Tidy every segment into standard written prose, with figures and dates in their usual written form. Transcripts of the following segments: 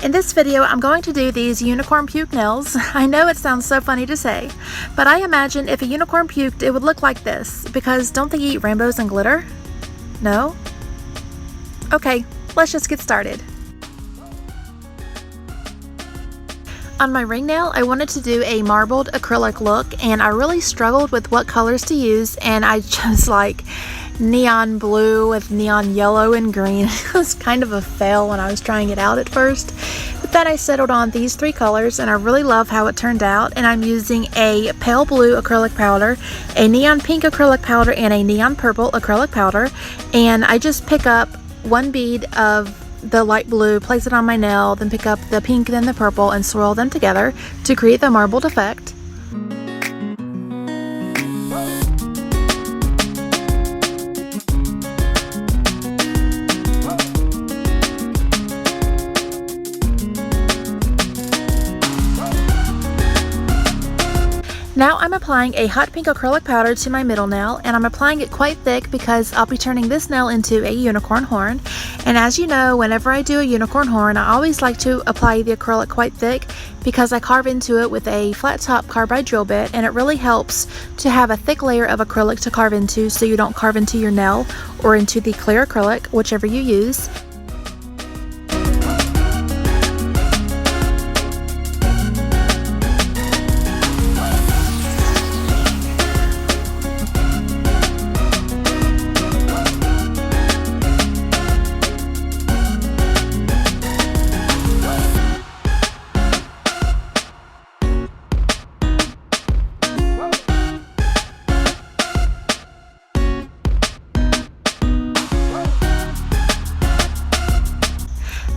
In this video, I'm going to do these unicorn puke nails. I know it sounds so funny to say, but I imagine if a unicorn puked, it would look like this, because don't they eat rainbows and glitter? No? Okay, let's just get started. On my ring nail, I wanted to do a marbled acrylic look, and I really struggled with what colors to use, and I chose like neon blue with neon yellow and green. It was kind of a fail when I was trying it out at first, but then I settled on these three colors and I really love how it turned out. And I'm using a pale blue acrylic powder, a neon pink acrylic powder, and a neon purple acrylic powder, and I just pick up one bead of the light blue, place it on my nail, then pick up the pink, then the purple, and swirl them together to create the marbled effect. Now I'm applying a hot pink acrylic powder to my middle nail, and I'm applying it quite thick because I'll be turning this nail into a unicorn horn. And as you know, whenever I do a unicorn horn, I always like to apply the acrylic quite thick because I carve into it with a flat top carbide drill bit, and it really helps to have a thick layer of acrylic to carve into so you don't carve into your nail or into the clear acrylic, whichever you use.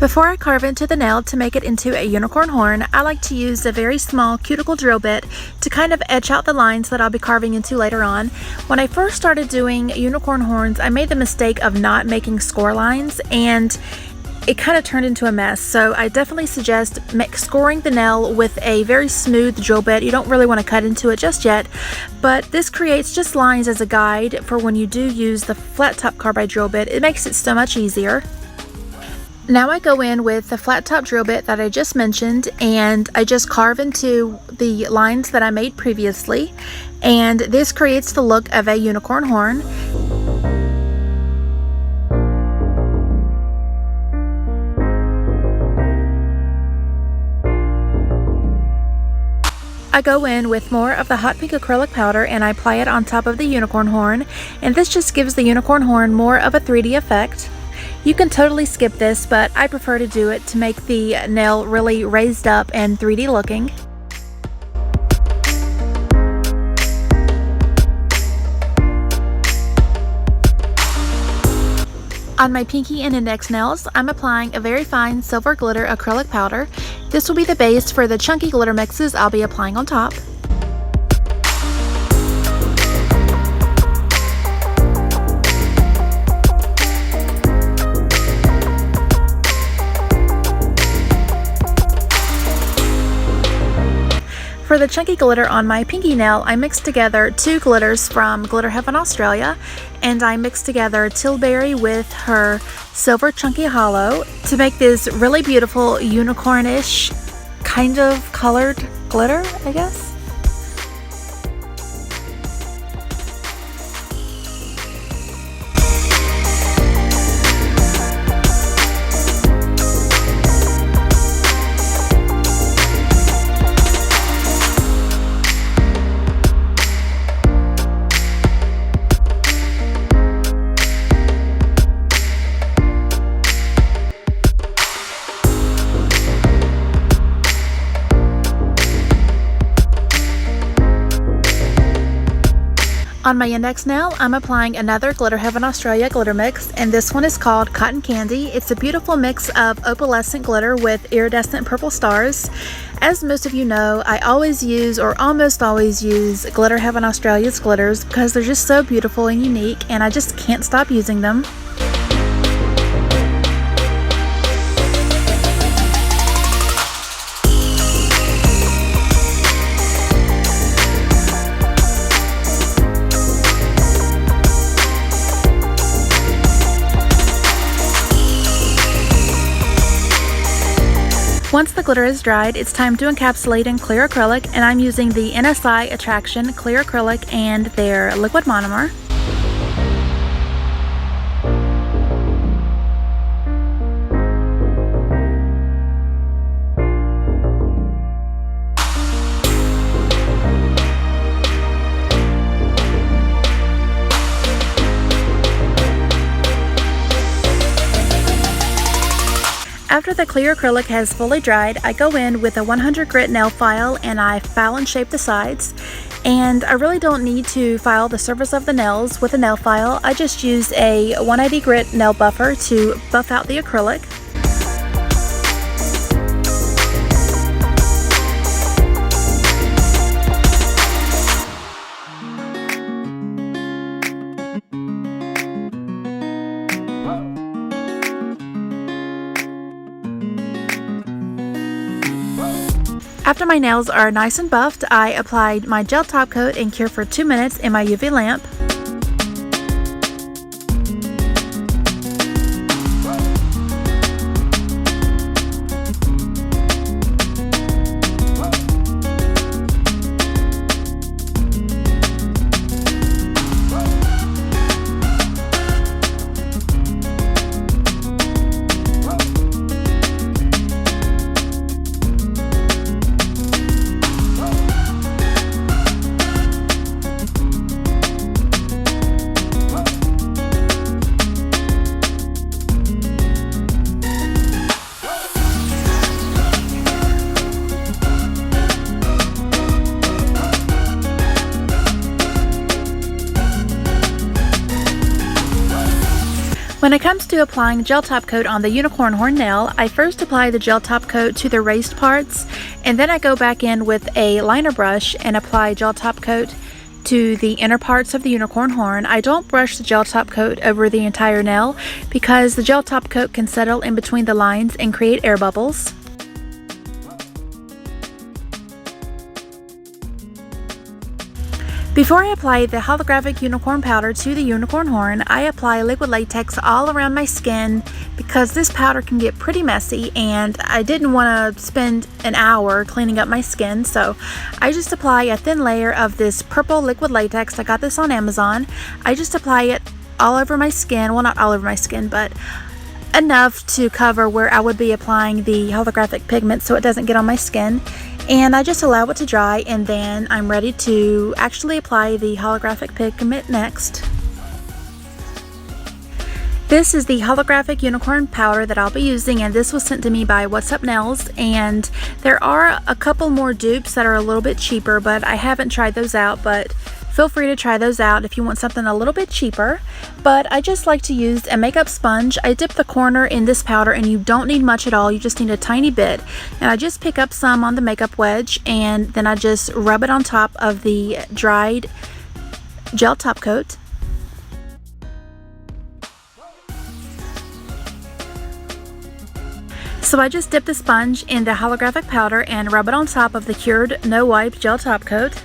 Before I carve into the nail to make it into a unicorn horn, I like to use a very small cuticle drill bit to kind of etch out the lines that I'll be carving into later on. When I first started doing unicorn horns, I made the mistake of not making score lines, and it kind of turned into a mess. So I definitely suggest scoring the nail with a very smooth drill bit. You don't really want to cut into it just yet, but this creates just lines as a guide for when you do use the flat top carbide drill bit. It makes it so much easier. Now I go in with the flat top drill bit that I just mentioned, and I just carve into the lines that I made previously, and this creates the look of a unicorn horn. I go in with more of the hot pink acrylic powder and I apply it on top of the unicorn horn, and this just gives the unicorn horn more of a 3D effect. You can totally skip this, but I prefer to do it to make the nail really raised up and 3D looking. On my pinky and index nails, I'm applying a very fine silver glitter acrylic powder. This will be the base for the chunky glitter mixes I'll be applying on top. For the chunky glitter on my pinky nail, I mixed together two glitters from Glitter Heaven Australia, and I mixed together Tealberry with her silver chunky Holo to make this really beautiful unicornish kind of colored glitter, I guess. On my index nail, I'm applying another Glitter Heaven Australia glitter mix, and this one is called Cotton Candy. It's a beautiful mix of opalescent glitter with iridescent purple stars. As most of you know, I always use, or almost always use, Glitter Heaven Australia's glitters because they're just so beautiful and unique, and I just can't stop using them. Once the glitter is dried, it's time to encapsulate in clear acrylic, and I'm using the NSI Attraction clear acrylic and their liquid monomer. After the clear acrylic has fully dried, I go in with a 100 grit nail file and I file and shape the sides. And I really don't need to file the surface of the nails with a nail file. I just use a 180 grit nail buffer to buff out the acrylic. After my nails are nice and buffed, I applied my gel top coat and cure for 2 minutes in my UV lamp. When it comes to applying gel top coat on the unicorn horn nail, I first apply the gel top coat to the raised parts, and then I go back in with a liner brush and apply gel top coat to the inner parts of the unicorn horn. I don't brush the gel top coat over the entire nail because the gel top coat can settle in between the lines and create air bubbles. Before I apply the holographic unicorn powder to the unicorn horn, I apply liquid latex all around my skin because this powder can get pretty messy and I didn't want to spend an hour cleaning up my skin, so I just apply a thin layer of this purple liquid latex. I got this on Amazon. I just apply it all over my skin, well, not all over my skin, but enough to cover where I would be applying the holographic pigment so it doesn't get on my skin. And I just allow it to dry, and then I'm ready to actually apply the holographic pigment next. This is the holographic unicorn powder that I'll be using, and this was sent to me by What's Up Nails, and there are a couple more dupes that are a little bit cheaper, but I haven't tried those out, but feel free to try those out if you want something a little bit cheaper. But I just like to use a makeup sponge. I dip the corner in this powder, and you don't need much at all, you just need a tiny bit. And I just pick up some on the makeup wedge, and then I just rub it on top of the dried gel top coat. So I just dip the sponge in the holographic powder and rub it on top of the cured no wipe gel top coat.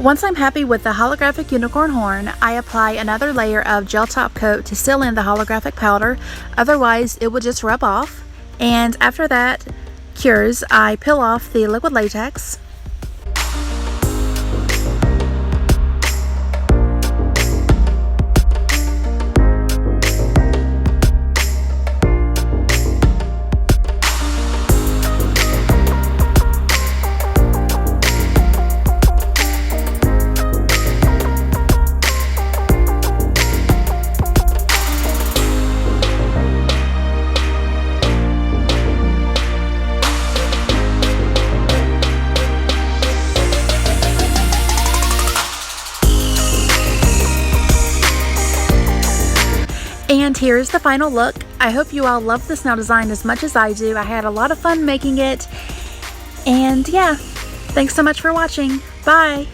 Once I'm happy with the holographic unicorn horn, I apply another layer of gel top coat to seal in the holographic powder, otherwise it will just rub off. And after that cures, I peel off the liquid latex. And here's the final look. I hope you all love this nail design as much as I do. I had a lot of fun making it. And yeah, thanks so much for watching. Bye!